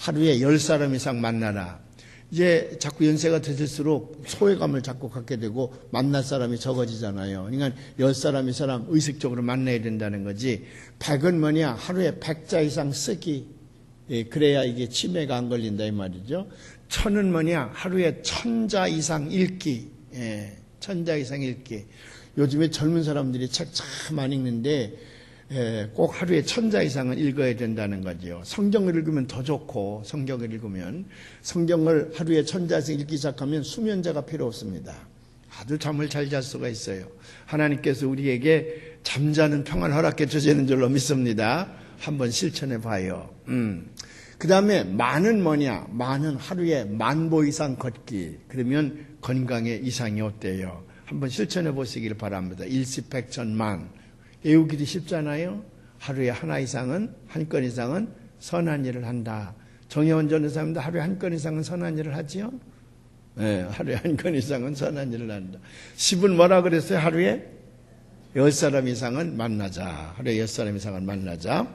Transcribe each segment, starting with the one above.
하루에 10사람 이상 만나라. 이제 자꾸 연세가 드실수록 소외감을 자꾸 갖게 되고 만날 사람이 적어지잖아요. 그러니까 10사람 이상 의식적으로 만나야 된다는 거지. 100은 뭐냐? 하루에 100자 이상 쓰기. 예, 그래야 이게 치매가 안 걸린다 이 말이죠. 1000은 뭐냐? 하루에 1000자 이상 읽기. 예, 1000자 이상 읽기. 요즘에 젊은 사람들이 책 참 많이 읽는데 꼭 하루에 1000자 이상은 읽어야 된다는 거죠. 성경을 읽으면 더 좋고, 성경을 읽으면 성경을 하루에 1000자 이상 읽기 시작하면 수면제가 필요 없습니다. 아주 잠을 잘 잘 수가 있어요. 하나님께서 우리에게 잠자는 평안을 허락해 주시는 줄로 믿습니다. 한번 실천해 봐요. 그 다음에 만은 뭐냐? 만은 하루에 10,000보 이상 걷기. 그러면 건강에 이상이 없대요. 한번 실천해 보시길 바랍니다. 일시백천만. 외우기도 쉽잖아요. 하루에 하나 이상은, 한 건 이상은 선한 일을 한다. 정혜원 전도사님도 하루에 한 건 이상은 선한 일을 하지요? 네, 하루에 한 건 이상은 선한 일을 한다. 10은 뭐라 그랬어요? 하루에 10사람 이상은 만나자. 하루에 10사람 이상은 만나자.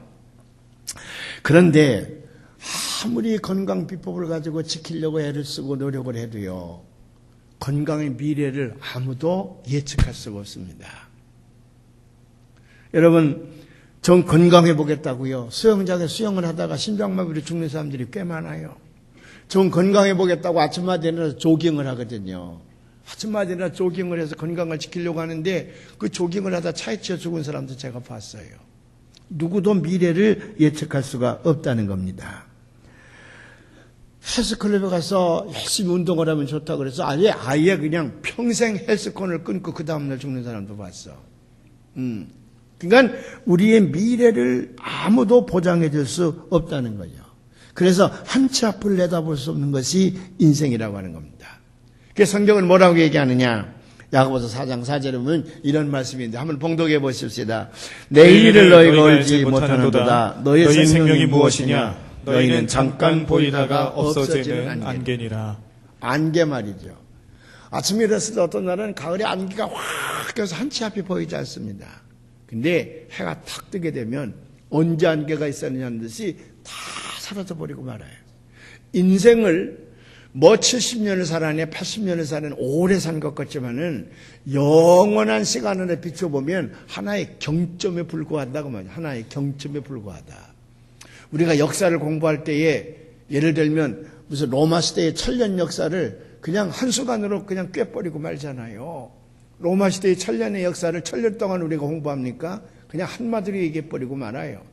그런데 아무리 건강 비법을 가지고 지키려고 애를 쓰고 노력을 해도요, 건강의 미래를 아무도 예측할 수가 없습니다. 여러분, 전 건강해 보겠다고요. 수영장에 수영을 하다가 심장마비로 죽는 사람들이 꽤 많아요. 전 건강해 보겠다고 아침마다 일어나서 조깅을 하거든요. 아침마다 일어나서 조깅을 해서 건강을 지키려고 하는데 그 조깅을 하다 차에 치여 죽은 사람도 제가 봤어요. 누구도 미래를 예측할 수가 없다는 겁니다. 헬스클럽에 가서 열심히 운동을 하면 좋다고 그래서 아예 그냥 평생 헬스콘을 끊고 그 다음날 죽는 사람도 봤어. 그러니까 우리의 미래를 아무도 보장해 줄 수 없다는 거죠. 그래서 한 치 앞을 내다볼 수 없는 것이 인생이라고 하는 겁니다. 그래서 성경은 뭐라고 얘기하느냐? 야고보서 4장 4절에 보면 이런 말씀인데 한번 봉독해 보십시다. 내일을 너희가 알지 못하는도다. 너희 생명이 무엇이냐? 너희는 잠깐 보이다가 없어지는 안개니라. 안개 말이죠. 아침에 일어났을 때 어떤 날은 가을에 안개가 확 껴서 한 치 앞이 보이지 않습니다. 근데 해가 탁 뜨게 되면 언제 안개가 있었느냐는 듯이 다 사라져버리고 말아요. 인생을 뭐 70년을 살아내 80년을 살아내 오래 산 것 같지만은 영원한 시간을 비춰보면 하나의 경점에 불과하다고 말이에요. 하나의 경점에 불과하다. 우리가 역사를 공부할 때에 예를 들면 무슨 로마 시대의 천년 역사를 그냥 한순간으로 그냥 꿰버리고 말잖아요. 로마 시대의 천년의 역사를 천년 동안 우리가 공부합니까? 그냥 한마디로 얘기해버리고 말아요.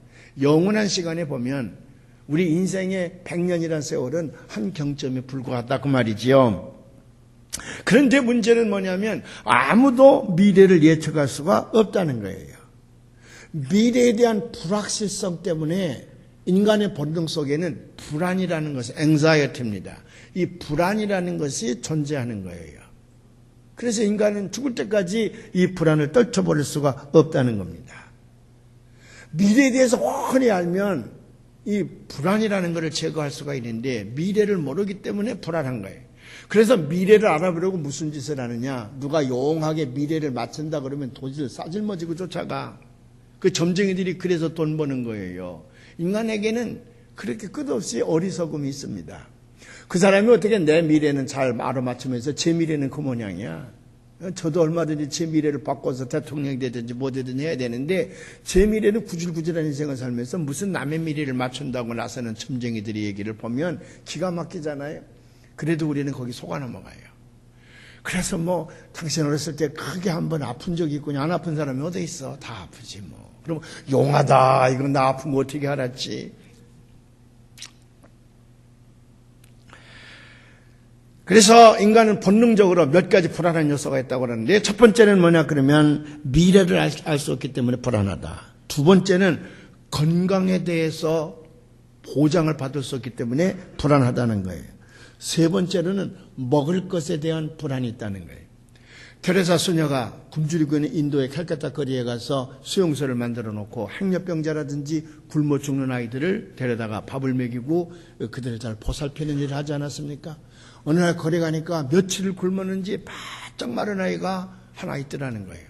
영원한 시간에 보면 우리 인생의 100년이라는 세월은 한 경점에 불과하다고 말이지요. 그런데 문제는 뭐냐면 아무도 미래를 예측할 수가 없다는 거예요. 미래에 대한 불확실성 때문에 인간의 본능 속에는 불안이라는 것이 anxiety입니다. 이 불안이라는 것이 존재하는 거예요. 그래서 인간은 죽을 때까지 이 불안을 떨쳐버릴 수가 없다는 겁니다. 미래에 대해서 훤히 알면 이 불안이라는 것을 제거할 수가 있는데 미래를 모르기 때문에 불안한 거예요. 그래서 미래를 알아보려고 무슨 짓을 하느냐. 누가 용하게 미래를 맞춘다 그러면 도질 싸질머지고 쫓아가. 그 점쟁이들이 그래서 돈 버는 거예요. 인간에게는 그렇게 끝없이 어리석음이 있습니다. 그 사람이 어떻게 내 미래는 잘 알아맞추면서 제 미래는 그 모양이야. 저도 얼마든지 제 미래를 바꿔서 대통령이 되든지 뭐 되든 해야 되는데 제 미래는 구질구질한 인생을 살면서 무슨 남의 미래를 맞춘다고 나서는 점쟁이들의 얘기를 보면 기가 막히잖아요. 그래도 우리는 거기 속아 넘어가요. 그래서 뭐 당신 어렸을 때 크게 한번 아픈 적이 있군요. 안 아픈 사람이 어디 있어? 다 아프지 뭐. 그럼 용하다. 이건 나 아픈 거 어떻게 알았지? 그래서 인간은 본능적으로 몇 가지 불안한 요소가 있다고 하는데 첫 번째는 뭐냐 그러면 미래를 알 수 없기 때문에 불안하다. 두 번째는 건강에 대해서 보장을 받을 수 없기 때문에 불안하다는 거예요. 세 번째로는 먹을 것에 대한 불안이 있다는 거예요. 테레사 수녀가 굶주리고 있는 인도의 칼카타 거리에 가서 수용소를 만들어 놓고 행렬병자라든지 굶어 죽는 아이들을 데려다가 밥을 먹이고 그들을 잘 보살피는 일을 하지 않았습니까? 어느 날 거리 가니까 며칠을 굶었는지 바짝 마른 아이가 하나 있더라는 거예요.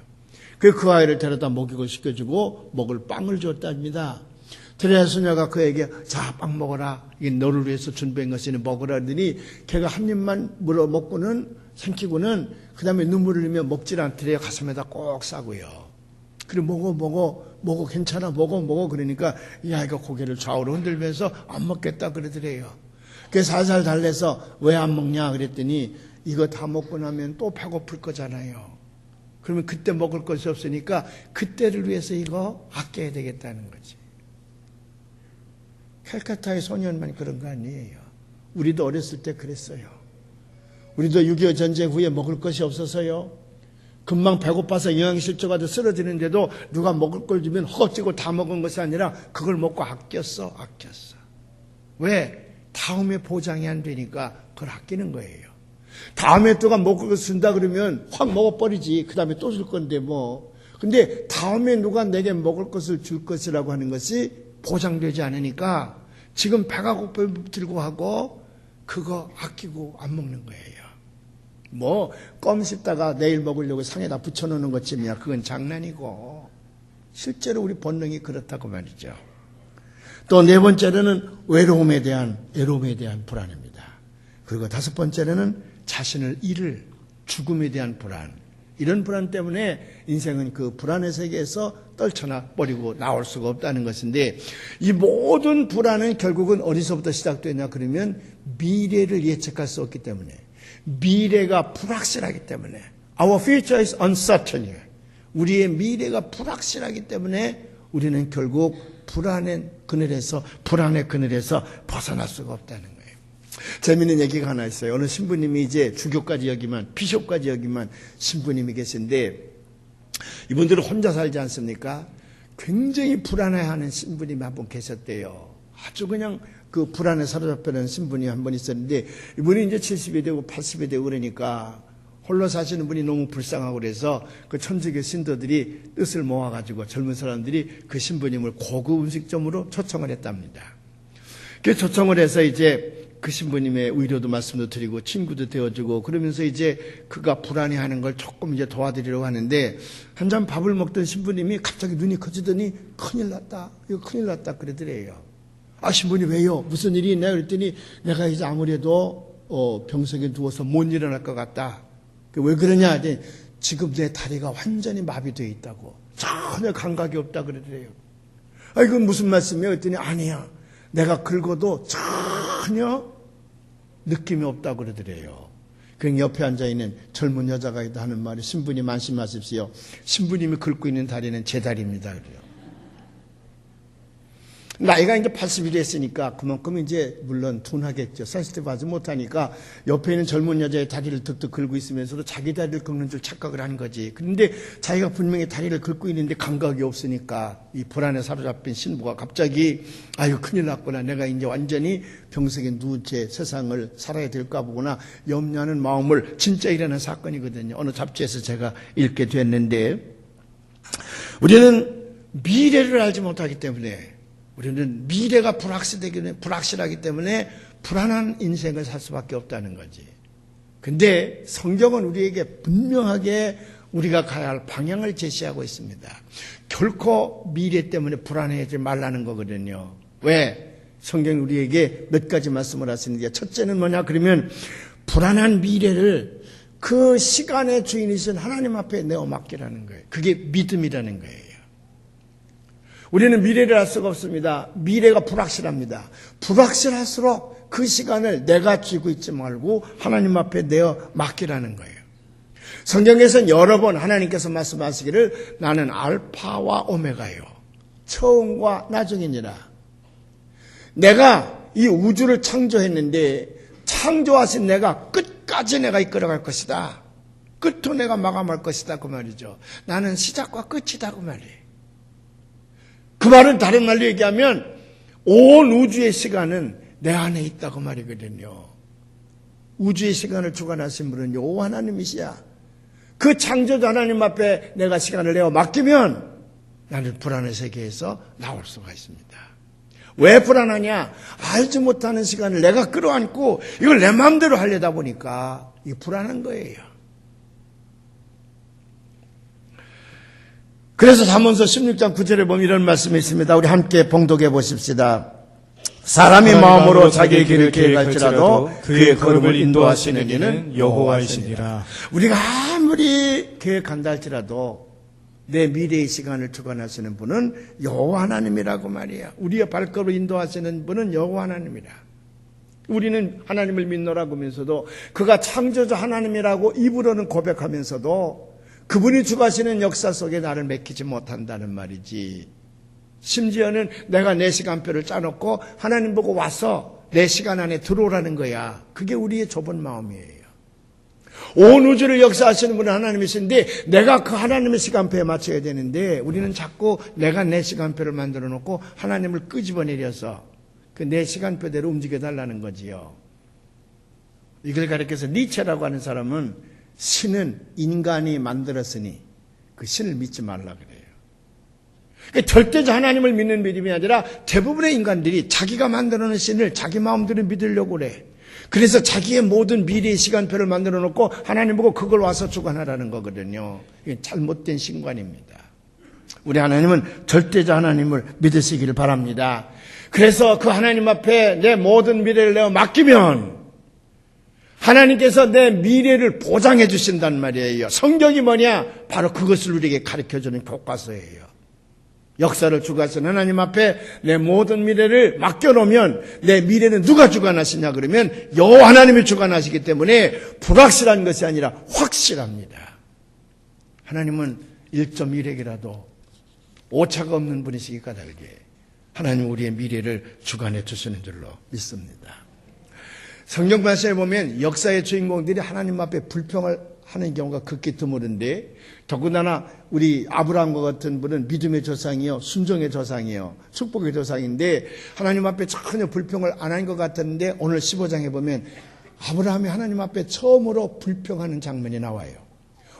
그 아이를 데려다 목욕을 시켜주고 먹을 빵을 줬답니다. 드레아 소녀가 그에게 자, 빵 먹어라. 이게 너를 위해서 준비한 것이니 먹으라 하더니 걔가 한 입만 물어 먹고는 삼키고는 그 다음에 눈물을 흘리며 먹질 않더래요. 가슴에다 꼭 싸고요. 그래 먹어 괜찮아 먹어 그러니까 이 아이가 고개를 좌우로 흔들면서 안 먹겠다 그러더래요. 그래서 살살 달래서 왜 안 먹냐 그랬더니 이거 다 먹고 나면 또 배고플 거잖아요. 그러면 그때 먹을 것이 없으니까 그때를 위해서 이거 아껴야 되겠다는 거지. 캘카타의 소년만 그런 거 아니에요. 우리도 어렸을 때 그랬어요. 우리도 6.25 전쟁 후에 먹을 것이 없어서요. 금방 배고파서 영양실조가 돼 쓰러지는데도 누가 먹을 걸 주면 허겁지겁 다 먹은 것이 아니라 그걸 먹고 아꼈어. 왜? 다음에 보장이 안 되니까 그걸 아끼는 거예요. 다음에 또가 먹을 거 준다 그러면 확 먹어버리지. 그 다음에 또 줄 건데 뭐. 근데 다음에 누가 내게 먹을 것을 줄 것이라고 하는 것이 보장되지 않으니까 지금 배가 고프들고 하고 그거 아끼고 안 먹는 거예요. 뭐 껌 씹다가 내일 먹으려고 상에다 붙여놓는 것쯤이야. 그건 장난이고 실제로 우리 본능이 그렇다고 말이죠. 또 네 번째로는 애로움에 대한 불안입니다. 그리고 다섯 번째로는 자신을 잃을 죽음에 대한 불안. 이런 불안 때문에 인생은 그 불안의 세계에서 떨쳐나 버리고 나올 수가 없다는 것인데 이 모든 불안은 결국은 어디서부터 시작되냐 그러면 미래를 예측할 수 없기 때문에 미래가 불확실하기 때문에 Our future is uncertain. 우리의 미래가 불확실하기 때문에 우리는 결국 불안의 그늘에서 벗어날 수가 없다는 거예요. 재미있는 얘기가 하나 있어요. 어느 신부님이 이제 주교까지 여기만 비숍까지 여기만 신부님이 계신데 이분들은 혼자 살지 않습니까? 굉장히 불안해하는 신부님이 한 분 계셨대요. 아주 그냥 그 불안에 사로잡혀는 신분이 한 번 있었는데 이분이 이제 70이 되고 80이 되고 그러니까 홀로 사시는 분이 너무 불쌍하고 그래서 그 천주교 신도들이 뜻을 모아가지고 젊은 사람들이 그 신부님을 고급 음식점으로 초청을 했답니다. 그 초청을 해서 이제 그 신부님의 의료도 말씀도 드리고 친구도 되어주고 그러면서 이제 그가 불안해하는 걸 조금 이제 도와드리려고 하는데 한 잔 밥을 먹던 신부님이 갑자기 눈이 커지더니 큰일 났다 그러더래요. 아 신부님 왜요? 무슨 일이 있나요? 그랬더니 내가 이제 아무래도 병석에 누워서 못 일어날 것 같다. 왜 그러냐? 지금 내 다리가 완전히 마비되어 있다고. 전혀 감각이 없다 그러더래요. 아 이건 무슨 말씀이에요? 그랬더니 아니야. 내가 긁어도 전혀 느낌이 없다고 그러더래요. 그 옆에 앉아있는 젊은 여자가 하는 말이 신부님 안심하십시오. 신부님이 긁고 있는 다리는 제 다리입니다. 그래요. 나이가 이제 80이 됐으니까 그만큼 이제 물론 둔하겠죠. 센시티브하지 못하니까 옆에 있는 젊은 여자의 다리를 득득 긁고 있으면서도 자기 다리를 긁는 줄 착각을 한 거지. 그런데 자기가 분명히 다리를 긁고 있는데 감각이 없으니까 이 불안에 사로잡힌 신부가 갑자기 아유 큰일 났구나. 내가 이제 완전히 병석에 누운 채 세상을 살아야 될까 보구나. 염려하는 마음을 진짜 일어난 사건이거든요. 어느 잡지에서 제가 읽게 됐는데 우리는 미래를 알지 못하기 때문에 우리는 미래가 불확실하기 때문에 불안한 인생을 살 수밖에 없다는 거지. 근데 성경은 우리에게 분명하게 우리가 가야 할 방향을 제시하고 있습니다. 결코 미래 때문에 불안해하지 말라는 거거든요. 왜? 성경이 우리에게 몇 가지 말씀을 하시는데 첫째는 뭐냐 그러면 불안한 미래를 그 시간의 주인이신 하나님 앞에 내어 맡기라는 거예요. 그게 믿음이라는 거예요. 우리는 미래를 알 수가 없습니다. 미래가 불확실합니다. 불확실할수록 그 시간을 내가 쥐고 있지 말고 하나님 앞에 내어 맡기라는 거예요. 성경에서는 여러 번 하나님께서 말씀하시기를 나는 알파와 오메가요. 처음과 나중이니라. 내가 이 우주를 창조했는데 창조하신 내가 끝까지 내가 이끌어갈 것이다. 끝으로 내가 마감할 것이다. 그 말이죠. 나는 시작과 끝이다. 그 말이에요. 그 말은 다른 말로 얘기하면 온 우주의 시간은 내 안에 있다고 말이거든요. 우주의 시간을 주관하신 분은요 오 하나님이시야. 그 창조자 하나님 앞에 내가 시간을 내어 맡기면 나는 불안의 세계에서 나올 수가 있습니다. 왜 불안하냐? 알지 못하는 시간을 내가 끌어안고 이걸 내 마음대로 하려다 보니까 이게 불안한 거예요. 그래서 잠언서 16장 9절에 보면 이런 말씀이 있습니다. 우리 함께 봉독해 보십시다. 사람이 마음으로 자기의 길을 계획할지라도 그의 걸음을 인도하시는 이는 여호와이시니라. 우리가 아무리 계획한다 할지라도 내 미래의 시간을 주관하시는 분은 여호와 하나님이라고 말이야. 우리의 발걸음을 인도하시는 분은 여호와 하나님이라. 우리는 하나님을 믿노라고 하면서도 그가 창조자 하나님이라고 입으로는 고백하면서도 그분이 주관하시는 역사 속에 나를 맡기지 못한다는 말이지. 심지어는 내가 내 시간표를 짜놓고 하나님 보고 와서 내 시간 안에 들어오라는 거야. 그게 우리의 좁은 마음이에요. 온 우주를 역사하시는 분은 하나님이신데 내가 그 하나님의 시간표에 맞춰야 되는데 우리는 자꾸 내가 내 시간표를 만들어 놓고 하나님을 끄집어내려서 그 내 시간표대로 움직여달라는 거지요. 이걸 가르쳐서 니체라고 하는 사람은 신은 인간이 만들었으니 그 신을 믿지 말라 그래요. 그러니까 절대적 하나님을 믿는 믿음이 아니라 대부분의 인간들이 자기가 만들어놓은 신을 자기 마음대로 믿으려고 그래. 그래서 자기의 모든 미래의 시간표를 만들어 놓고 하나님 보고 그걸 와서 주관하라는 거거든요. 이게 잘못된 신관입니다. 우리 하나님은 절대적 하나님을 믿으시기를 바랍니다. 그래서 그 하나님 앞에 내 모든 미래를 내가 맡기면 하나님께서 내 미래를 보장해 주신단 말이에요. 성경이 뭐냐? 바로 그것을 우리에게 가르쳐주는 교과서예요. 역사를 주관하시는 하나님 앞에 내 모든 미래를 맡겨놓으면 내 미래는 누가 주관하시냐 그러면 여호와 하나님이 주관하시기 때문에 불확실한 것이 아니라 확실합니다. 하나님은 1.1핵이라도 오차가 없는 분이시기 까닭에 하나님 우리의 미래를 주관해 주시는 줄로 믿습니다. 성경 말씀에 보면 역사의 주인공들이 하나님 앞에 불평을 하는 경우가 극히 드물은데 더군다나 우리 아브라함과 같은 분은 믿음의 조상이요, 순종의 조상이요, 축복의 조상인데 하나님 앞에 전혀 불평을 안 한 것 같았는데 오늘 15장에 보면 아브라함이 하나님 앞에 처음으로 불평하는 장면이 나와요.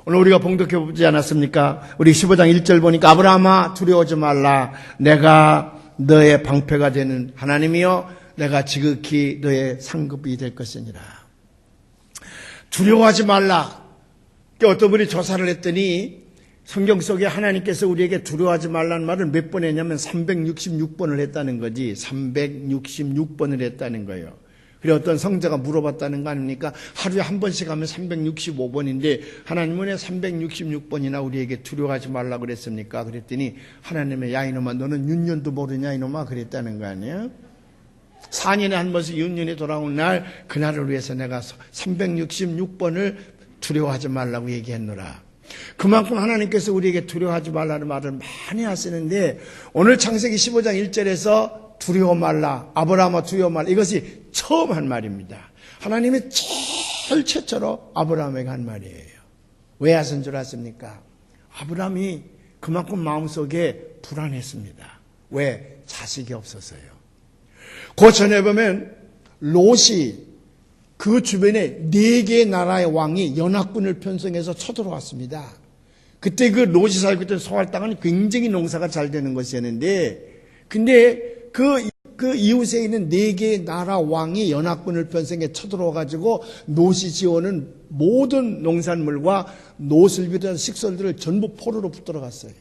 오늘 우리가 봉독해 보지 않았습니까? 우리 15장 1절 보니까 아브라함아 두려워하지 말라. 내가 너의 방패가 되는 하나님이요 내가 지극히 너의 상급이 될 것이니라. 두려워하지 말라. 어떤 분이 조사를 했더니 성경 속에 하나님께서 우리에게 두려워하지 말라는 말을 몇 번 했냐면 366번을 했다는 거지. 366번을 했다는 거예요. 그리고 어떤 성자가 물어봤다는 거 아닙니까? 하루에 한 번씩 하면 365번인데 하나님은 왜 366번이나 우리에게 두려워하지 말라 그랬습니까? 그랬더니 하나님의 야 이놈아 너는 윤년도 모르냐 이놈아 그랬다는 거 아니에요? 4년에 한 번씩 윤년이 돌아오는 날 그날을 위해서 내가 366번을 두려워하지 말라고 얘기했노라. 그만큼 하나님께서 우리에게 두려워하지 말라는 말을 많이 하시는데 오늘 창세기 15장 1절에서 두려워 말라, 아브라함아 두려워 말라 이것이 처음 한 말입니다. 하나님이 제일 최초로 아브라함에게 한 말이에요. 왜 하신 줄 아십니까? 아브라함이 그만큼 마음속에 불안했습니다. 왜? 자식이 없어서요. 그 전에 보면 롯이 그 주변에 4개의 나라의 왕이 연합군을 편성해서 쳐들어왔습니다. 그때 그 롯이 살고 있던 소알 땅은 굉장히 농사가 잘 되는 것이었는데 근데 그 이웃에 있는 4개의 나라 왕이 연합군을 편성해 쳐들어와가지고 롯이 지어오는 모든 농산물과 롯을 비롯한 식솔들을 전부 포로로 붙들어갔어요.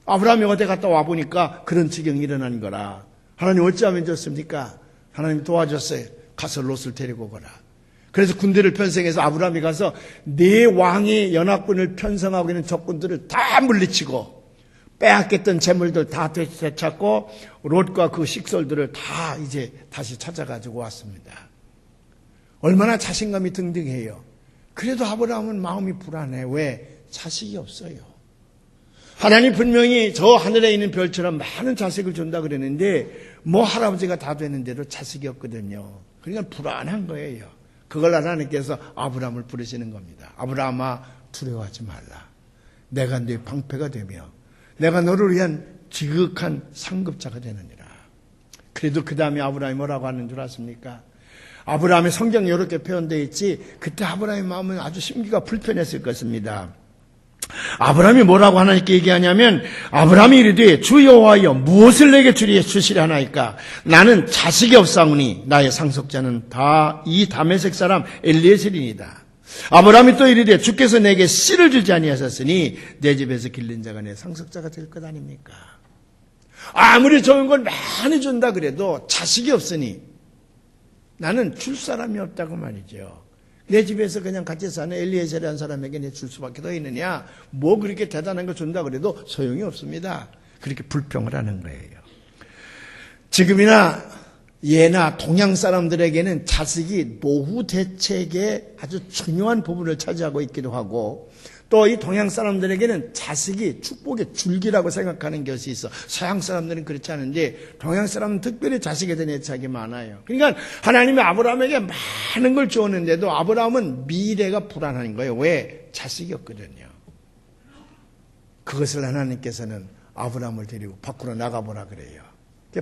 아브라함이 어디 갔다 와보니까 그런 지경이 일어난 거라. 하나님 어찌하면 좋습니까? 하나님 도와줬어요. 가서 롯을 데리고 오거라. 그래서 군대를 편성해서 아브라함이 가서 4왕의 연합군을 편성하고 있는 적군들을 다 물리치고 빼앗겼던 재물들 다 되찾고 롯과 그 식솔들을 다 이제 다시 찾아가지고 왔습니다. 얼마나 자신감이 등등해요. 그래도 아브라함은 마음이 불안해. 왜? 자식이 없어요. 하나님 분명히 저 하늘에 있는 별처럼 많은 자식을 준다 그랬는데 뭐 할아버지가 다 됐는데도 자식이 없거든요. 그러니까 불안한 거예요. 그걸 하나님께서 아브라함을 부르시는 겁니다. 아브라함아 두려워하지 말라. 내가 네 방패가 되며 내가 너를 위한 지극한 상급자가 되느니라. 그래도 그 다음에 아브라함이 뭐라고 하는 줄 아십니까? 아브라함의 성경이 이렇게 표현되어 있지 그때 아브라함의 마음은 아주 심기가 불편했을 것입니다. 아브라함이 뭐라고 하나님께 얘기하냐면 아브라함이 이르되 주 여호와여 무엇을 내게 주시려 하나이까? 나는 자식이 없사오니 나의 상속자는 다 이 다메섹 사람 엘리에셀이니이다. 아브라함이 또 이르되 주께서 내게 씨를 주지 아니하셨으니 내 집에서 길른 자가 내 상속자가 될 것 아닙니까? 아무리 좋은 걸 많이 준다 그래도 자식이 없으니 나는 줄 사람이 없다고 말이죠. 내 집에서 그냥 같이 사는 엘리에셀이라는 사람에게 내 줄 수밖에 더 있느냐? 뭐 그렇게 대단한 거 준다 그래도 소용이 없습니다. 그렇게 불평을 하는 거예요. 지금이나 예나 동양 사람들에게는 자식이 노후 대책의 아주 중요한 부분을 차지하고 있기도 하고 또 이 동양 사람들에게는 자식이 축복의 줄기라고 생각하는 것이 있어. 서양 사람들은 그렇지 않은데 동양 사람은 특별히 자식에 대한 애착이 많아요. 그러니까 하나님이 아브라함에게 많은 걸 주었는데도 아브라함은 미래가 불안한 거예요. 왜? 자식이 없거든요. 그것을 하나님께서는 아브라함을 데리고 밖으로 나가보라 그래요.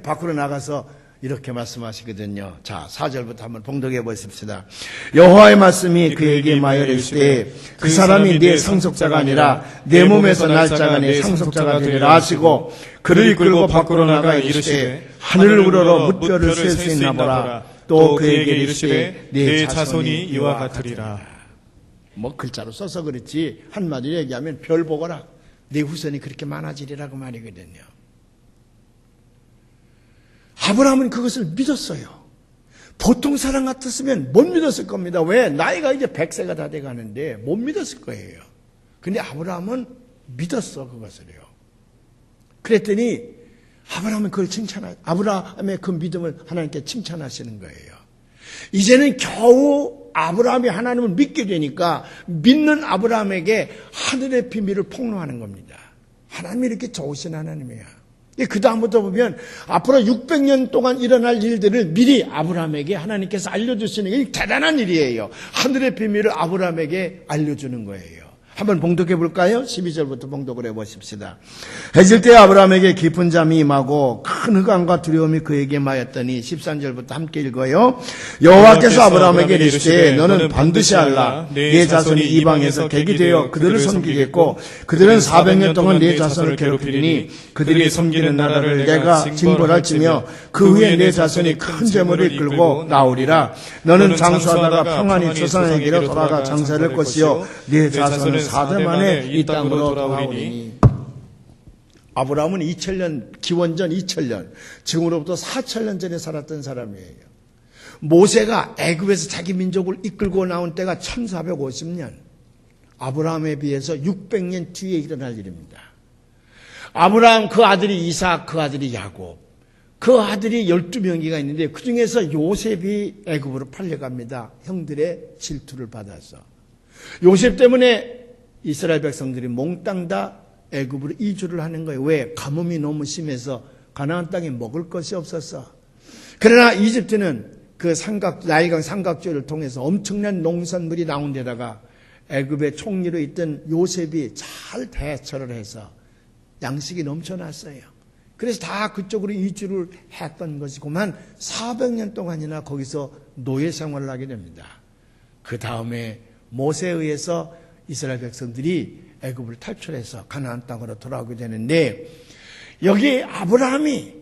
밖으로 나가서 이렇게 말씀하시거든요. 자, 4절부터 한번 봉독해 보십시다. 여호와의 말씀이 그에게 임하여 이르시되 그 사람이 네 상속자가 아니라 내 몸에서 날 자가 네 상속자가 되리라 하시고 그를 이끌고 밖으로 나가 이르시되 하늘을 우러러 뭇별을 셀 수 있나 보라. 또 그에게 이르시되 네 자손이 이와 같으리라. 뭐 글자로 써서 그렇지 한마디로 얘기하면 별 보거라. 네 후손이 그렇게 많아지리라고 말이거든요. 아브라함은 그것을 믿었어요. 보통 사람 같았으면 못 믿었을 겁니다. 왜? 나이가 이제 100세가 다 돼가는데 못 믿었을 거예요. 근데 아브라함은 믿었어, 그것을요. 그랬더니 아브라함은 그걸 아브라함의 그 믿음을 하나님께 칭찬하시는 거예요. 이제는 겨우 아브라함이 하나님을 믿게 되니까 믿는 아브라함에게 하늘의 비밀을 폭로하는 겁니다. 하나님이 이렇게 좋으신 하나님이야. 그 다음부터 보면 앞으로 600년 동안 일어날 일들을 미리 아브라함에게 하나님께서 알려주시는 게 대단한 일이에요. 하늘의 비밀을 아브라함에게 알려주는 거예요. 한번 봉독해 볼까요? 12절부터 봉독을 해보십시다. 해질 때 아브라함에게 깊은 잠이 임하고 큰 흑암과 두려움이 그에게 임하였더니 13절부터 함께 읽어요. 여호와께서 아브라함에게 이르시되 너는 반드시 알라. 네 자손이 이방에서 객이 되어 그들을 섬기겠고 그들은 400년 동안 네 자손을 괴롭히리니 그들이 섬기는 나라를 내가 징벌할지며 그 후에 네 자손이 큰 재물을 이끌고 나오리라. 너는 장수하다가 평안히 조상에게로 돌아가 장사를 할 것이요 네 자손은 4대 만에 이 땅으로 돌아오리니. 아브라함은 2000년, 기원전 2000년, 지금으로부터 4000년 전에 살았던 사람이에요. 모세가 애굽에서 자기 민족을 이끌고 나온 때가 1450년. 아브라함에 비해서 600년 뒤에 일어날 일입니다. 아브라함 그 아들이 이삭, 그 아들이 야곱, 그 아들이 12명이가 있는데 그 중에서 요셉이 애굽으로 팔려갑니다. 형들의 질투를 받아서. 요셉 때문에 이스라엘 백성들이 몽땅 다 애굽으로 이주를 하는 거예요. 왜? 가뭄이 너무 심해서 가나안 땅에 먹을 것이 없었어. 그러나 이집트는 그 나일강 삼각조를 통해서 엄청난 농산물이 나온 데다가 애굽의 총리로 있던 요셉이 잘 대처를 해서 양식이 넘쳐났어요. 그래서 다 그쪽으로 이주를 했던 것이고만 400년 동안이나 거기서 노예 생활을 하게 됩니다. 그 다음에 모세에 의해서 이스라엘 백성들이 애굽을 탈출해서 가나안 땅으로 돌아오게 되는데 여기 아브라함이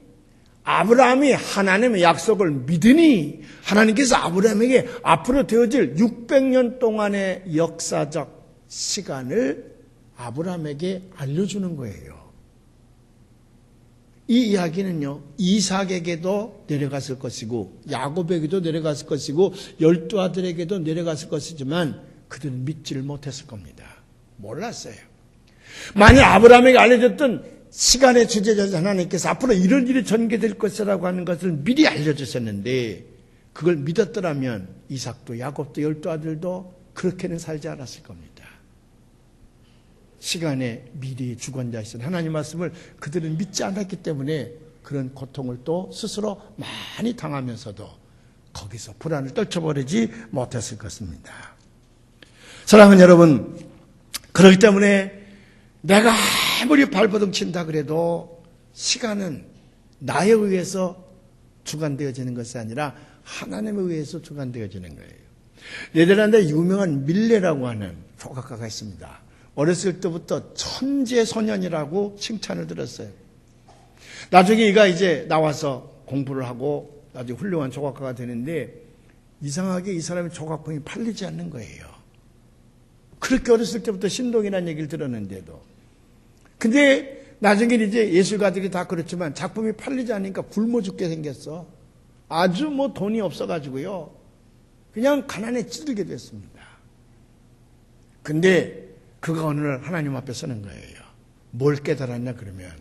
하나님의 약속을 믿으니 하나님께서 아브라함에게 앞으로 되어질 600년 동안의 역사적 시간을 아브라함에게 알려주는 거예요. 이 이야기는요, 이삭에게도 내려갔을 것이고 야곱에게도 내려갔을 것이고 12아들에게도 내려갔을 것이지만 그들은 믿지를 못했을 겁니다. 몰랐어요. 만약 아브라함에게 알려졌던 시간의 주제자 하나님께서 앞으로 이런 일이 전개될 것이라고 하는 것을 미리 알려주셨는데 그걸 믿었더라면 이삭도 야곱도 12아들도 그렇게는 살지 않았을 겁니다. 시간의 미래의 주관자이신 하나님 말씀을 그들은 믿지 않았기 때문에 그런 고통을 또 스스로 많이 당하면서도 거기서 불안을 떨쳐버리지 못했을 것입니다. 사랑하는 여러분, 그렇기 때문에 내가 아무리 발버둥 친다 그래도 시간은 나에 의해서 주관되어지는 것이 아니라 하나님에 의해서 주관되어지는 거예요. 네덜란드에 유명한 밀레라고 하는 조각가가 있습니다. 어렸을 때부터 천재소년이라고 칭찬을 들었어요. 나중에 이가 이제 나와서 공부를 하고 나중에 훌륭한 조각가가 되는데 이상하게 이 사람의 조각품이 팔리지 않는 거예요. 그렇게 어렸을 때부터 신동이라는 얘기를 들었는데도. 근데 나중에 이제 예술가들이 다 그렇지만 작품이 팔리지 않으니까 굶어 죽게 생겼어. 아주 뭐 돈이 없어가지고요. 그냥 가난에 찌들게 됐습니다. 근데 그가 어느 날 하나님 앞에 서는 거예요. 뭘 깨달았냐 그러면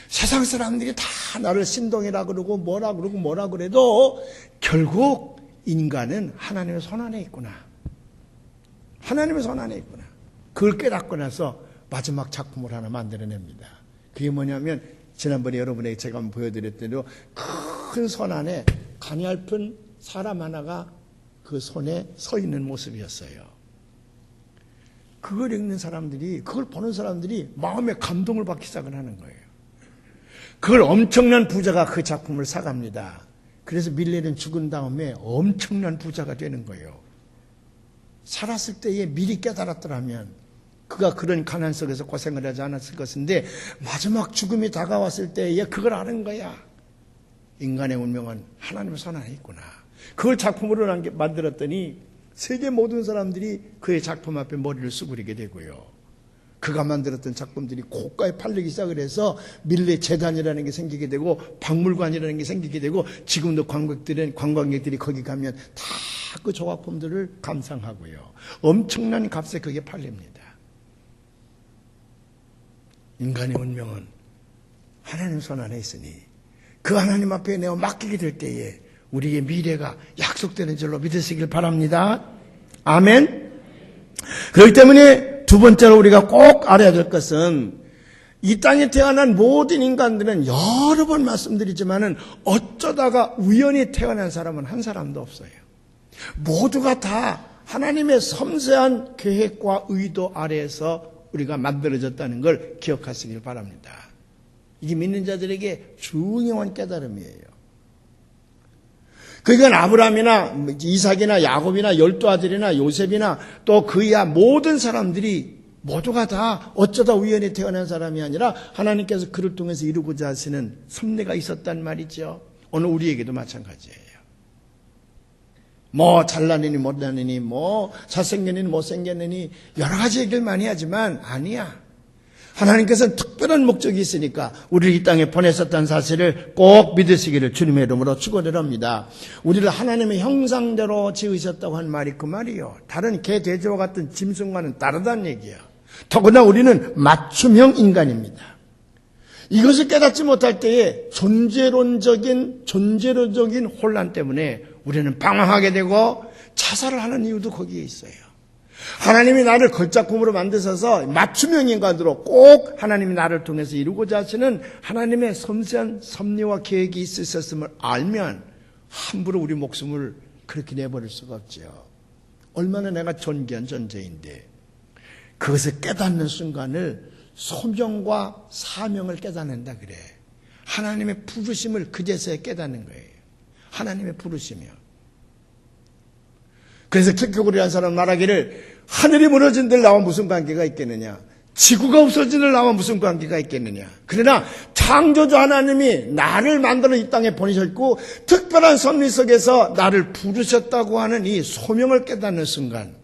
세상 사람들이 다 나를 신동이라 그러고 뭐라 그래도 결국 인간은 하나님의 손 안에 있구나. 하나님의 손 안에 있구나. 그걸 깨닫고 나서 마지막 작품을 하나 만들어냅니다. 그게 뭐냐면 지난번에 여러분에게 제가 한번 보여드렸던 대로 큰 손 안에 가냘픈 사람 하나가 그 손에 서 있는 모습이었어요. 그걸 읽는 사람들이, 그걸 보는 사람들이 마음에 감동을 받기 시작을 하는 거예요. 그걸 엄청난 부자가 그 작품을 사갑니다. 그래서 밀레는 죽은 다음에 엄청난 부자가 되는 거예요. 살았을 때에 미리 깨달았더라면 그가 그런 가난 속에서 고생을 하지 않았을 것인데 마지막 죽음이 다가왔을 때에 그걸 아는 거야. 인간의 운명은 하나님의 손 안에 있구나. 그걸 작품으로 만들었더니 세계 모든 사람들이 그의 작품 앞에 머리를 수그리게 되고요. 그가 만들었던 작품들이 고가에 팔리기 시작을 해서 밀레 재단이라는 게 생기게 되고 박물관이라는 게 생기게 되고 지금도 관광객들이 거기 가면 다 그 조각품들을 감상하고요. 엄청난 값에 그게 팔립니다. 인간의 운명은 하나님 손 안에 있으니 그 하나님 앞에 내어 맡기게 될 때에 우리의 미래가 약속되는 줄로 믿으시길 바랍니다. 아멘. 그렇기 때문에 두 번째로 우리가 꼭 알아야 될 것은 이 땅에 태어난 모든 인간들은 여러 번 말씀드리지만은 어쩌다가 우연히 태어난 사람은 한 사람도 없어요. 모두가 다 하나님의 섬세한 계획과 의도 아래에서 우리가 만들어졌다는 걸 기억하시길 바랍니다. 이게 믿는 자들에게 중요한 깨달음이에요. 그러니까 아브라함이나 이삭이나 야곱이나 12아들이나 요셉이나 또 그이야 모든 사람들이 모두가 다 어쩌다 우연히 태어난 사람이 아니라 하나님께서 그를 통해서 이루고자 하시는 섭리가 있었단 말이죠. 오늘 우리에게도 마찬가지예요. 뭐 잘나느니 못나느니 뭐 잘생겼느니 못생겼느니 여러 가지 얘기를 많이 하지만 아니야. 하나님께서는 특별한 목적이 있으니까 우리를 이 땅에 보내셨다는 사실을 꼭 믿으시기를 주님의 이름으로 축원을 합니다. 우리를 하나님의 형상대로 지으셨다고 한 말이 그 말이요. 다른 개, 돼지와 같은 짐승과는 다르다는 얘기야. 더구나 우리는 맞춤형 인간입니다. 이것을 깨닫지 못할 때에 존재론적인 혼란 때문에 우리는 방황하게 되고 자살을 하는 이유도 거기에 있어요. 하나님이 나를 걸작품으로 만드셔서 맞춤형 인간으로 꼭 하나님이 나를 통해서 이루고자 하시는 하나님의 섬세한 섭리와 계획이 있으셨음을 알면 함부로 우리 목숨을 그렇게 내버릴 수가 없죠. 얼마나 내가 존귀한 존재인데 그것을 깨닫는 순간을 소명과 사명을 깨닫는다 그래. 하나님의 부르심을 그제서야 깨닫는 거예요. 하나님의 부르심이요. 그래서 킥교골이라는 사람 말하기를 하늘이 무너진 들 나와 무슨 관계가 있겠느냐. 지구가 없어진 들 나와 무슨 관계가 있겠느냐. 그러나 창조주 하나님이 나를 만들어 이 땅에 보내셨고 특별한 섭리 속에서 나를 부르셨다고 하는 이 소명을 깨닫는 순간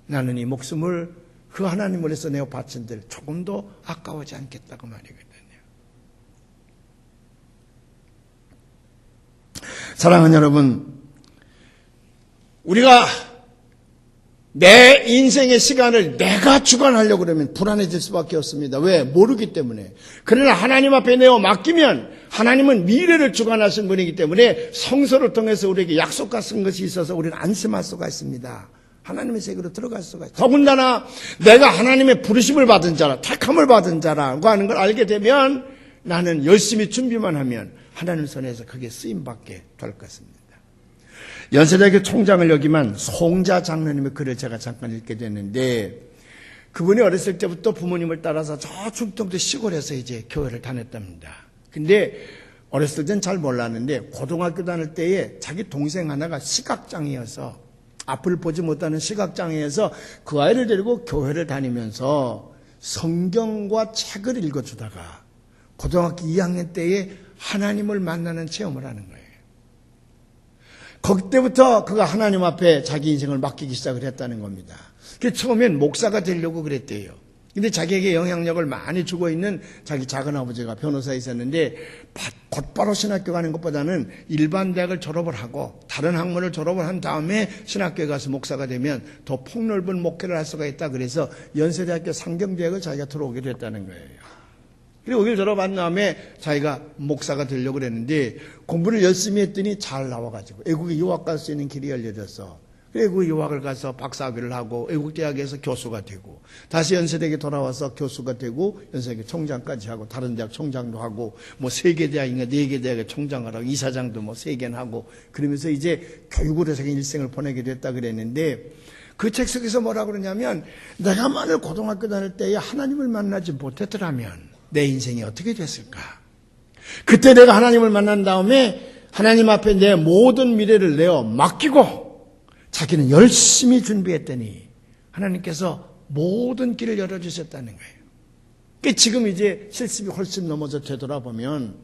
나는 이 목숨을 그 하나님을 위해서 내어 바친들 조금도 아까워하지 않겠다고 말이거든요. 사랑하는 여러분, 우리가 내 인생의 시간을 내가 주관하려고 그러면 불안해질 수밖에 없습니다. 왜? 모르기 때문에. 그러나 하나님 앞에 내어 맡기면 하나님은 미래를 주관하신 분이기 때문에 성서를 통해서 우리에게 약속 같은 것이 있어서 우리는 안심할 수가 있습니다. 하나님의 세계로 들어갈 수가 있어요. 더군다나 내가 하나님의 부르심을 받은 자라, 택함을 받은 자라고 하는 걸 알게 되면 나는 열심히 준비만 하면 하나님 손에서 그게 쓰임받게 될 것입니다. 연세대학교 총장을 역임한 송자 장로님의 글을 제가 잠깐 읽게 됐는데 그분이 어렸을 때부터 부모님을 따라서 저 충청도 시골에서 이제 교회를 다녔답니다. 근데 어렸을 땐 잘 몰랐는데 고등학교 다닐 때에 자기 동생 하나가 시각장애여서 앞을 보지 못하는 시각장애여서 그 아이를 데리고 교회를 다니면서 성경과 책을 읽어주다가 고등학교 2학년 때에 하나님을 만나는 체험을 하는 거예요. 그때부터 그가 하나님 앞에 자기 인생을 맡기기 시작을 했다는 겁니다. 그 처음엔 목사가 되려고 그랬대요. 근데 자기에게 영향력을 많이 주고 있는 자기 작은아버지가 변호사에 있었는데 곧바로 신학교 가는 것보다는 일반 대학을 졸업을 하고 다른 학문을 졸업을 한 다음에 신학교에 가서 목사가 되면 더 폭넓은 목회를 할 수가 있다. 그래서 연세대학교 상경대학을 자기가 들어오게 됐다는 거예요. 그리고 여기를 졸업한 다음에 자기가 목사가 되려고 그랬는데 공부를 열심히 했더니 잘 나와가지고 외국에 유학 갈 수 있는 길이 열려졌어. 외국 유학을 가서 박사학위를 하고 외국대학에서 교수가 되고 다시 연세대에 돌아와서 교수가 되고 연세대 총장까지 하고 다른 대학 총장도 하고 뭐 3개 대학인가 4개 대학의 총장을 하고 이사장도 뭐 3개는 하고 그러면서 이제 교육으로 자기 일생을 보내게 됐다 그랬는데 그 책 속에서 뭐라고 그러냐면 내가 만일 고등학교 다닐 때에 하나님을 만나지 못했더라면 내 인생이 어떻게 됐을까? 그때 내가 하나님을 만난 다음에 하나님 앞에 내 모든 미래를 내어 맡기고 자기는 열심히 준비했더니 하나님께서 모든 길을 열어주셨다는 거예요. 지금 이제 70이 훨씬 넘어서 되돌아보면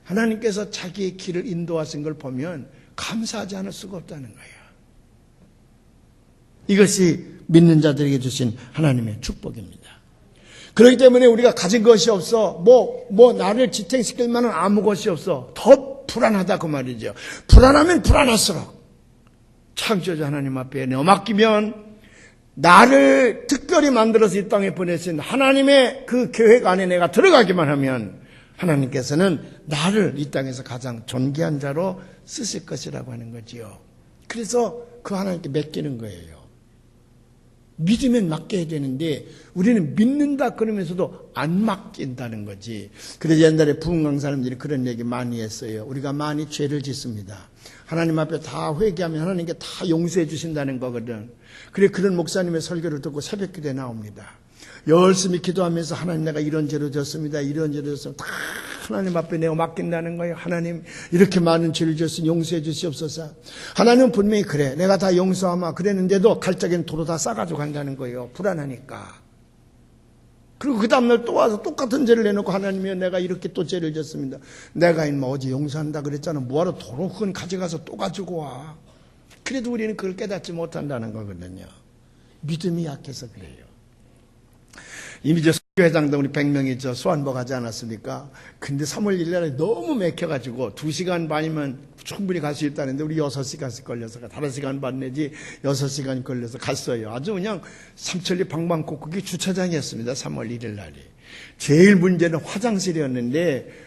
하나님께서 자기의 길을 인도하신 걸 보면 감사하지 않을 수가 없다는 거예요. 이것이 믿는 자들에게 주신 하나님의 축복입니다. 그렇기 때문에 우리가 가진 것이 없어 나를 지탱시킬 만한 아무 것이 없어 더 불안하다 그 말이죠. 불안하면 불안할수록 창조자 하나님 앞에 내어 맡기면 나를 특별히 만들어서 이 땅에 보내신 하나님의 그 계획 안에 내가 들어가기만 하면 하나님께서는 나를 이 땅에서 가장 존귀한 자로 쓰실 것이라고 하는 거지요. 그래서 그 하나님께 맡기는 거예요. 믿으면 맡겨야 되는데 우리는 믿는다 그러면서도 안 맡긴다는 거지. 그래서 옛날에 부흥강 사람들이 그런 얘기 많이 했어요. 우리가 많이 죄를 짓습니다. 하나님 앞에 다 회개하면 하나님께 다 용서해 주신다는 거거든. 그래 그런 목사님의 설교를 듣고 새벽기도에 나옵니다. 열심히 기도하면서 하나님 내가 이런 죄를 졌습니다. 이런 죄를 졌습니다. 다 하나님 앞에 내가 맡긴다는 거예요. 하나님 이렇게 많은 죄를 졌으니 용서해 주시옵소서. 하나님은 분명히 그래 내가 다 용서하마 그랬는데도 갈짝엔 도로 다 싸가지고 간다는 거예요. 불안하니까. 그리고 그 다음날 또 와서 똑같은 죄를 내놓고 하나님이여 내가 이렇게 또 죄를 졌습니다. 내가 인마 어제 용서한다 그랬잖아. 뭐하러 도로 그건 가져가서 또 가지고 와. 그래도 우리는 그걸 깨닫지 못한다는 거거든요. 믿음이 약해서 그래요. 이미 저 회장도 우리 100명이 저 수안보 가지 않았습니까? 근데 3월 1일에 너무 맥혀가지고 2시간 반이면 충분히 갈 수 있다는데 우리 6시간씩 걸려서 5시간 반 내지 6시간 걸려서 갔어요. 아주 그냥 삼천리 방방곡곡이 주차장이었습니다. 3월 1일 날이. 제일 문제는 화장실이었는데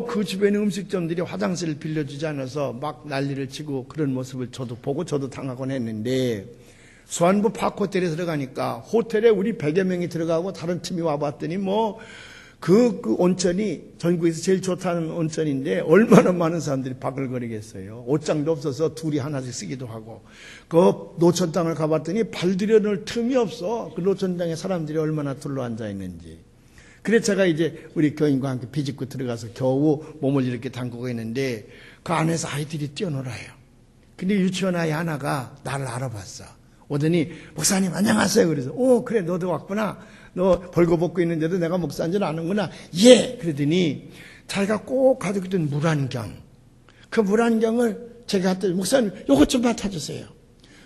그 주변의 음식점들이 화장실을 빌려주지 않아서 막 난리를 치고 그런 모습을 저도 보고 저도 당하곤 했는데 수안부 파크호텔에 들어가니까 호텔에 우리 100여 명이 들어가고 다른 팀이 와봤더니 그 온천이 전국에서 제일 좋다는 온천인데 얼마나 많은 사람들이 바글거리겠어요. 옷장도 없어서 둘이 하나씩 쓰기도 하고 그 노천탕을 가봤더니 발 들여놓을 틈이 없어. 그 노천탕에 사람들이 얼마나 둘러앉아 있는지. 그래서 제가 이제 우리 교인과 함께 비집고 들어가서 겨우 몸을 이렇게 담그고 있는데 그 안에서 아이들이 뛰어놀아요. 근데 유치원 아이 하나가 나를 알아봤어. 오더니 목사님 안녕하세요. 그래서 그래 너도 왔구나. 너 벌거벗고 있는데도 내가 목사인 줄 아는구나. 예. 그러더니 자기가 꼭 가지고 있던 물안경. 그 물안경을 제가 했더니 목사님 요것 좀 맡아주세요.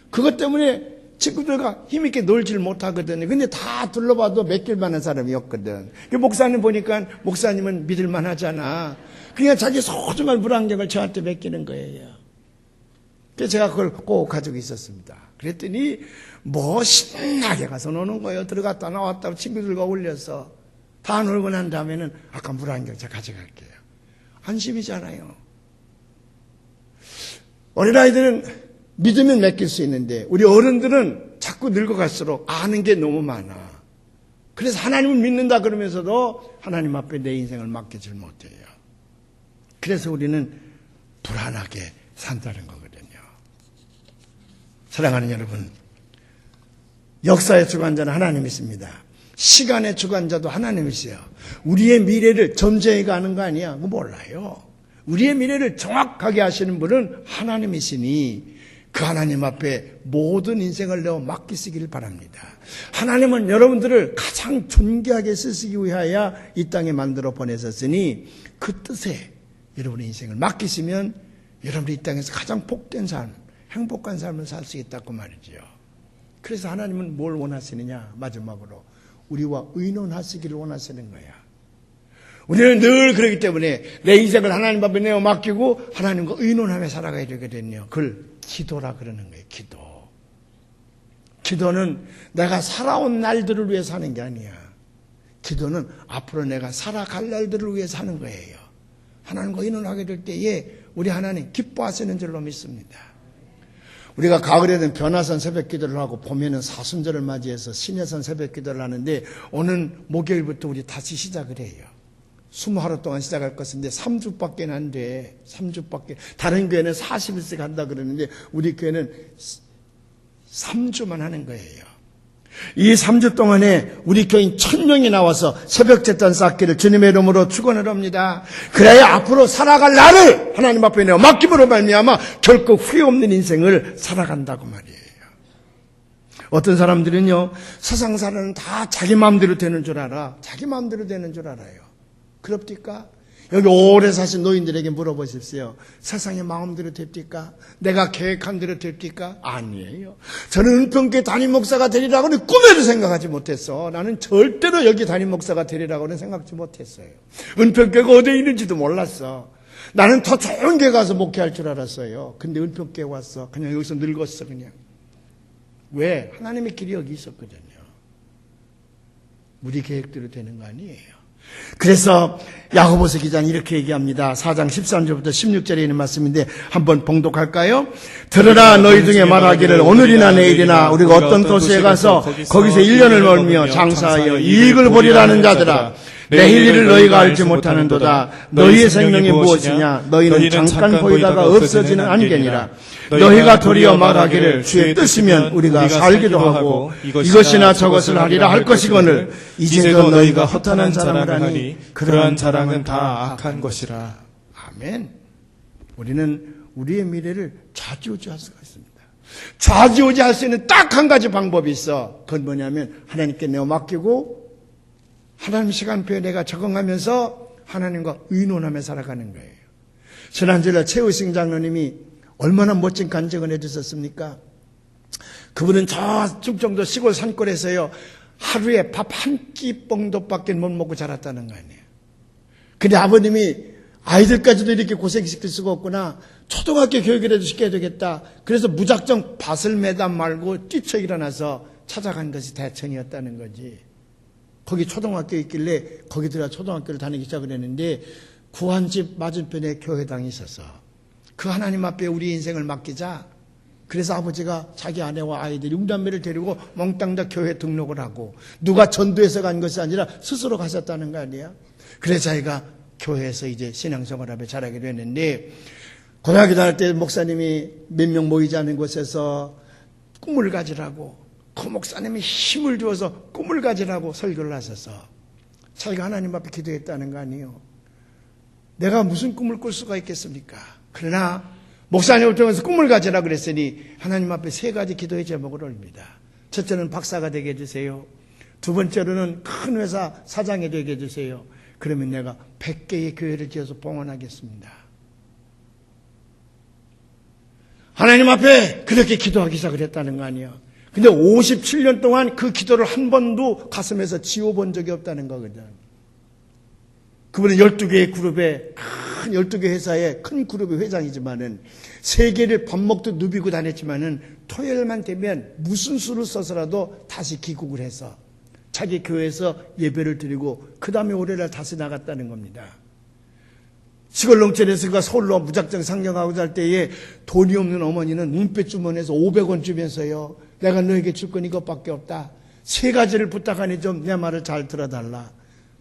그것 때문에 친구들과 힘있게 놀질 못하거든요. 근데 다 둘러봐도 맡길만한 사람이 없거든. 목사님 보니까 목사님은 믿을만하잖아. 그냥 자기 소중한 물안경을 저한테 맡기는 거예요. 그래서 제가 그걸 꼭 가지고 있었습니다. 그랬더니 신나게 가서 노는 거예요. 들어갔다 나왔다 친구들과 올려서 다 놀고 난 다음에는 아까 물안경 제가 가져갈게요. 안심이잖아요. 어린아이들은 믿으면 맡길 수 있는데 우리 어른들은 자꾸 늙어갈수록 아는 게 너무 많아. 그래서 하나님을 믿는다 그러면서도 하나님 앞에 내 인생을 맡기질 못해요. 그래서 우리는 불안하게 산다는 거거든요. 사랑하는 여러분, 역사의 주관자는 하나님이십니다. 시간의 주관자도 하나님이세요. 우리의 미래를 점쟁이 가는 거 아니야? 그거 몰라요. 우리의 미래를 정확하게 하시는 분은 하나님이시니 그 하나님 앞에 모든 인생을 내어 맡기시기를 바랍니다. 하나님은 여러분들을 가장 존귀하게 쓰시기 위하여 이 땅에 만들어 보내셨으니 그 뜻에 여러분의 인생을 맡기시면 여러분이 이 땅에서 가장 복된 삶, 행복한 삶을 살 수 있다고 말이지요. 그래서 하나님은 뭘 원하시느냐? 마지막으로 우리와 의논하시기를 원하시는 거야. 우리는 늘 그렇기 때문에 내 인생을 하나님 앞에 내어 맡기고 하나님과 의논하며 살아가야 되게 됐네요. 그걸 기도라 그러는 거예요. 기도. 기도는 내가 살아온 날들을 위해 사는 게 아니야. 기도는 앞으로 내가 살아갈 날들을 위해 사는 거예요. 하나님과 의논하게 될 때에 우리 하나님 기뻐하시는 줄로 믿습니다. 우리가 가을에는 변화산 새벽 기도를 하고 봄에는 사순절을 맞이해서 신해산 새벽 기도를 하는데 오늘 목요일부터 우리 다시 시작을 해요. 20하루 동안 시작할 것인데 3주밖에 안 돼. 3주밖에. 다른 교회는 40일씩 한다 그러는데 우리 교회는 3주만 하는 거예요. 이 3주 동안에 우리 교인 1000명이 나와서 새벽 제단 쌓기를 주님의 이름으로 축원을 합니다. 그래야 앞으로 살아갈 나를 하나님 앞에 내어 맡김으로 말미암아 결코 후회 없는 인생을 살아간다고 말이에요. 어떤 사람들은요, 세상사는 다 자기 마음대로 되는 줄 알아. 자기 마음대로 되는 줄 알아요. 그럽니까? 여기 오래 사신 노인들에게 물어보십시오. 세상의 마음대로 됩니까? 내가 계획한 대로 됩니까? 아니에요. 저는 은평교회 담임 목사가 되리라고는 꿈에도 생각하지 못했어. 나는 절대로 여기 담임 목사가 되리라고는 생각지 못했어요. 은평교회가 어디에 있는지도 몰랐어. 나는 더 좋은 교회 가서 목회할 줄 알았어요. 근데 은평교회 왔어. 그냥 여기서 늙었어 그냥. 왜? 하나님의 길이 여기 있었거든요. 우리 계획대로 되는 거 아니에요. 그래서 야고보서 기자는 이렇게 얘기합니다. 4장 13절부터 16절에 있는 말씀인데 한번 봉독할까요? 들으라 너희 중에 말하기를 오늘이나 내일이나 우리가 어떤 도시에 가서 거기서 1년을 멀며 장사하여 이익을 보리라는 자들아 내일 일을 너희가 알지 못하는도다. 너희의 생명이 무엇이냐? 너희는 잠깐 보이다가 없어지는 안개니라. 너희가 도리어 말하기를 주의 뜻이면 우리가 살기도 하고 이것이나 저것을 하리라 할 것이거늘 이제도 너희가 허탄한 자랑을 하니 그러한 자랑은 다 악한 것이라. 아멘. 우리는 우리의 미래를 좌지우지할 수가 있습니다. 좌지우지할 수 있는 딱 한 가지 방법이 있어. 그건 뭐냐면 하나님께 내어 맡기고 하나님 시간표에 내가 적응하면서 하나님과 의논하며 살아가는 거예요. 지난주에 최우승 장로님이 얼마나 멋진 간증을 해주셨습니까? 그분은 저 충청도 시골 산골에서요 하루에 밥 한 끼 정도밖에 못 먹고 자랐다는 거 아니에요. 근데 아버님이 아이들까지도 이렇게 고생시킬 수가 없구나. 초등학교 교육이라도 시켜야 되겠다. 그래서 무작정 밭을 매다 말고 뛰쳐 일어나서 찾아간 것이 대천이었다는 거지. 거기 초등학교에 있길래 거기 들어가 초등학교를 다니기 시작을 했는데 구한집 맞은편에 교회당이 있어서 그 하나님 앞에 우리 인생을 맡기자. 그래서 아버지가 자기 아내와 아이들 6남매를 데리고 몽땅 다 교회 등록을 하고 누가 전도해서 간 것이 아니라 스스로 가셨다는 거 아니야. 그래서 자기가 교회에서 이제 신앙생활하며 자라게 됐는데 고등학교 다닐 때 목사님이 몇 명 모이지 않은 곳에서 꿈을 가지라고 그 목사님이 힘을 주어서 꿈을 가지라고 설교를 하셔서 자기가 하나님 앞에 기도했다는 거 아니에요. 내가 무슨 꿈을 꿀 수가 있겠습니까? 그러나 목사님을 통해서 꿈을 가지라 그랬으니 하나님 앞에 3가지 기도의 제목을 올립니다. 첫째는 박사가 되게 해주세요. 두 번째로는 큰 회사 사장이 되게 해주세요. 그러면 내가 100개의 교회를 지어서 봉헌하겠습니다. 하나님 앞에 그렇게 기도하기 시작을 했다는 거 아니에요. 근데 57년 동안 그 기도를 한 번도 가슴에서 지워본 적이 없다는 거거든. 그분은 12개의 그룹에, 큰 12개 회사의 큰 그룹의 회장이지만은, 세계를 밥 먹듯 누비고 다녔지만은, 토요일만 되면 무슨 수를 써서라도 다시 귀국을 해서, 자기 교회에서 예배를 드리고, 그 다음에 올해날 다시 나갔다는 겁니다. 시골 농촌에서 그가 서울로 무작정 상경하고 살 때에 돈이 없는 어머니는 문패 주머니에서 500원 주면서요. 내가 너에게 줄 건 이것밖에 없다. 3가지를 부탁하니 좀 내 말을 잘 들어달라.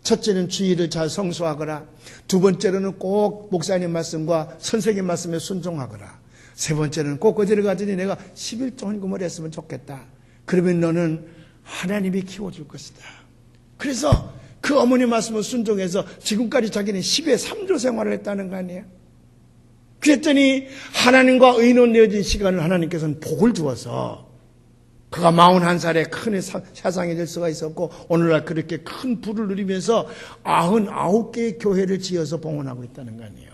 첫째는 주의를 잘 성수하거라. 두 번째로는 꼭 목사님 말씀과 선생님 말씀에 순종하거라. 세 번째는 꼭 어디를 가더니 내가 11조 헌금을 했으면 좋겠다. 그러면 너는 하나님이 키워줄 것이다. 그래서 그 어머니 말씀을 순종해서 지금까지 자기는 10의 3조 생활을 했다는 거 아니에요? 그랬더니 하나님과 의논되어진 시간을 하나님께서는 복을 주어서 그가 41살에 큰 사상이 될 수가 있었고 오늘날 그렇게 큰 부를 누리면서 99개의 교회를 지어서 봉헌하고 있다는 거 아니에요.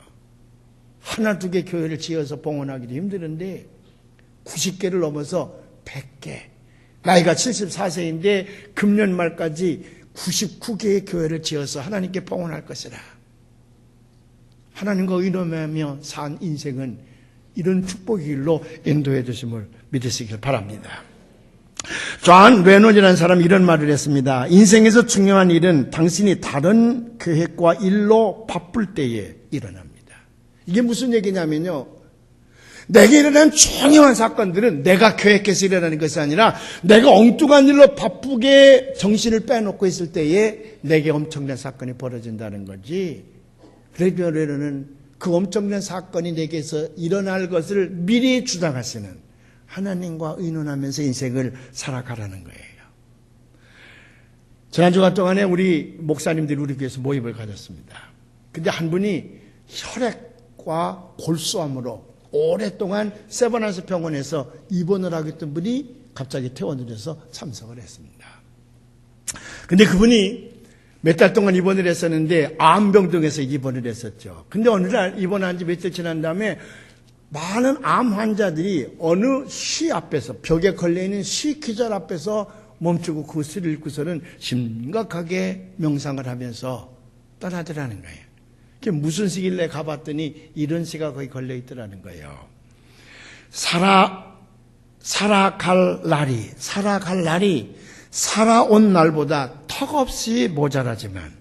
하나 두 개 교회를 지어서 봉헌하기도 힘드는데 90개를 넘어서 100개. 나이가 74세인데 금년 말까지 99개의 교회를 지어서 하나님께 봉헌할 것이라. 하나님과 의논하며 산 인생은 이런 축복의 길로 인도해 주심을 믿으시길 바랍니다. 존 레논이라는 사람이 이런 말을 했습니다. 인생에서 중요한 일은 당신이 다른 계획과 일로 바쁠 때에 일어납니다. 이게 무슨 얘기냐면요. 내게 일어난 중요한 사건들은 내가 계획해서 일어나는 것이 아니라 내가 엉뚱한 일로 바쁘게 정신을 빼놓고 있을 때에 내게 엄청난 사건이 벌어진다는 거지. 레논은 그 엄청난 사건이 내게서 일어날 것을 미리 주장하시는 하나님과 의논하면서 인생을 살아가라는 거예요. 지난 주간 동안에 우리 목사님들이 우리 교회에서 모임을 가졌습니다. 근데 한 분이 혈액과 골수암으로 오랫동안 세버난스 병원에서 입원을 하고 있던 분이 갑자기 퇴원을 해서 참석을 했습니다. 근데 그분이 몇 달 동안 입원을 했었는데 암병동에서 입원을 했었죠. 근데 어느 날 입원한 지 며칠 지난 다음에 많은 암 환자들이 어느 시 앞에서 벽에 걸려있는 시 기절 앞에서 멈추고 그 시를 읽고서는 심각하게 명상을 하면서 떠나더라는 거예요. 그게 무슨 시길래 가봤더니 이런 시가 거기 걸려있더라는 거예요. 살아갈 날이 살아온 날보다 턱없이 모자라지만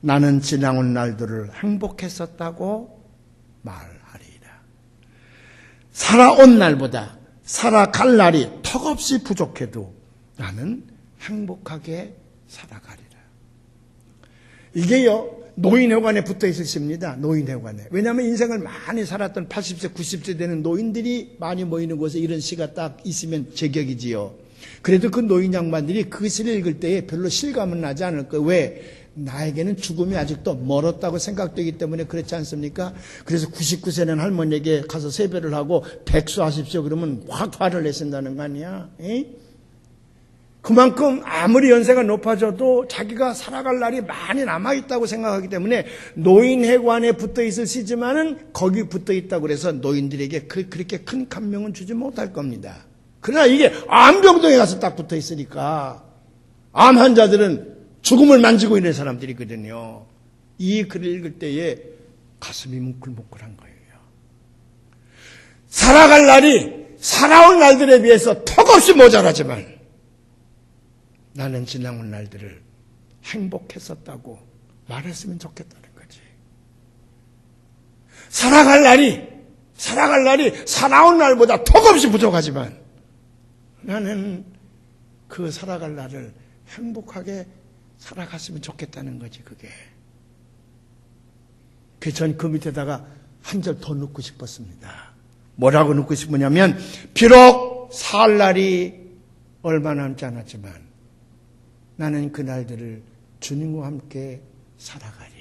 나는 지나온 날들을 행복했었다고 말하리라. 살아온 날보다 살아갈 날이 턱없이 부족해도 나는 행복하게 살아가리라. 이게요, 노인회관에 붙어 있으십니다. 노인회관에. 왜냐하면 인생을 많이 살았던 80세, 90세 되는 노인들이 많이 모이는 곳에 이런 시가 딱 있으면 제격이지요. 그래도 그 노인 양반들이 그 시를 읽을 때에 별로 실감은 나지 않을 거예요. 왜? 나에게는 죽음이 아직도 멀었다고 생각되기 때문에 그렇지 않습니까? 그래서 99세는 할머니에게 가서 세배를 하고 백수하십시오 그러면 확 화를 내신다는 거 아니야? 에? 그만큼 아무리 연세가 높아져도 자기가 살아갈 날이 많이 남아있다고 생각하기 때문에 노인회관에 붙어있을 시지만은 거기 붙어있다고 그래서 노인들에게 그렇게 큰 감명은 주지 못할 겁니다. 그러나 이게 암병동에 가서 딱 붙어있으니까 암 환자들은 죽음을 만지고 있는 사람들이거든요. 이 글을 읽을 때에 가슴이 뭉클뭉클한 거예요. 살아갈 날이 살아온 날들에 비해서 턱없이 모자라지만 나는 지나온 날들을 행복했었다고 말했으면 좋겠다는 거지. 살아갈 날이 살아온 날보다 턱없이 부족하지만 나는 그 살아갈 날을 행복하게 살아갔으면 좋겠다는 거지, 그게. 그래서 전 그 밑에다가 한 절 더 넣고 싶었습니다. 뭐라고 넣고 싶으냐면, 비록 살 날이 얼마 남지 않았지만 나는 그 날들을 주님과 함께 살아가리.